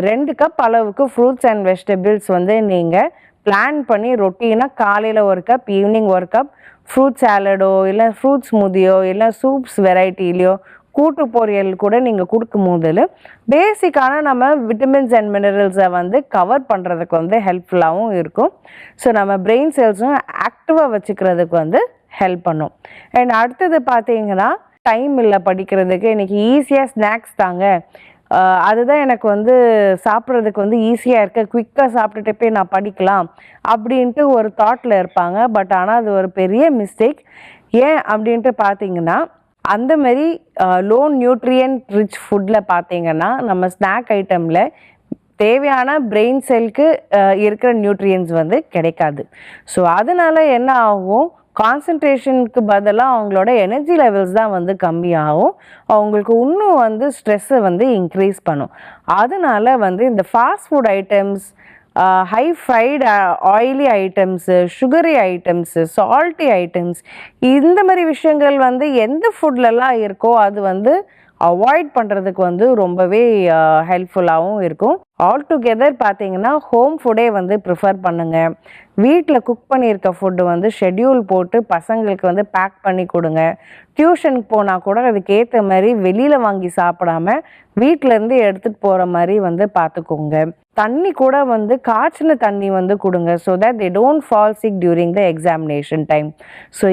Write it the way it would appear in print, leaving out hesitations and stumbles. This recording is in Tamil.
2 கப் அளவுக்கு ஃப்ரூட்ஸ் அண்ட் வெஜிடபிள்ஸ் வந்து நீங்கள் பிளான் பண்ணி ரொட்டீனாக காலையில் 1 கப், ஈவினிங் 1 கப் ஃப்ரூட் சாலடோ இல்லை ஃப்ரூட் ஸ்மூதியோ இல்லை சூப்ஸ் வெரைட்டிலையோ கூட்டு பொரியல் கூட நீங்கள் கொடுக்கும் போதில் பேசிக்கான நம்ம விட்டமின்ஸ் அண்ட் மினரல்ஸை வந்து கவர் பண்ணுறதுக்கு வந்து ஹெல்ப்ஃபுல்லாகவும் இருக்கும். ஸோ நம்ம பிரெயின் செல்ஸும் ஆக்டிவாக வச்சுக்கிறதுக்கு வந்து ஹெல்ப் பண்ணும். அண்ட் அடுத்தது பார்த்தீங்கன்னா, டைம் இல்லை படிக்கிறதுக்கு, இன்றைக்கி ஈஸியாக ஸ்நாக்ஸ் தாங்க, அதுதான் எனக்கு வந்து சாப்பிட்றதுக்கு வந்து ஈஸியாக இருக்குது, குயிக்காக சாப்பிட்டுட்டு போய் நான் படிக்கலாம் அப்படின்ட்டு ஒரு தாட்டில் இருப்பாங்க. பட் ஆனால் அது ஒரு பெரிய மிஸ்டேக். ஏன் அப்படின்ட்டு பார்த்தீங்கன்னா, அந்த மாதிரி லோ நியூட்ரியன்ட் ரிச் ஃபுட்டில் பார்த்தீங்கன்னா நம்ம ஸ்நாக் ஐட்டமில் தேவையான பிரெயின் செல்க்கு இருக்கிற நியூட்ரியன்ஸ் வந்து கிடைக்காது. ஸோ அதனால என்ன ஆகும், கான்சன்ட்ரேஷனுக்கு பதிலாக அவங்களோட எனர்ஜி லெவல்ஸ் தான் வந்து கம்மியாகும். அவங்களுக்கு இன்னும் வந்து ஸ்ட்ரெஸ்ஸை வந்து இன்க்ரீஸ் பண்ணும். அதனால வந்து இந்த fast food items, high fried oily items, sugary items, salty items, இந்த மாதிரி விஷயங்கள் வந்து எந்த ஃபுட்லலாம் இருக்கோ அது வந்து அவாய்ட் பண்ணுறதுக்கு வந்து ரொம்பவே ஹெல்ப்ஃபுல்லாகவும் இருக்கும். ஆல் டுகெதர் பார்த்தீங்கன்னா ஹோம் ஃபுட்டே வந்து ப்ரிஃபர் பண்ணுங்கள். வீட்டில் குக் பண்ணியிருக்க ஃபுட்டு வந்து ஷெட்யூல் போட்டு பசங்களுக்கு வந்து பேக் பண்ணி கொடுங்க. டியூஷனுக்கு போனால் கூட அதுக்கேற்ற மாதிரி வெளியில் வாங்கி சாப்பிடாம வீட்டிலேருந்து எடுத்துகிட்டு போகிற மாதிரி வந்து பார்த்துக்கோங்க. தண்ணி கூட வந்து காய்ச்சின தண்ணி வந்து கொடுங்க. So that they don't fall sick during the examination time. So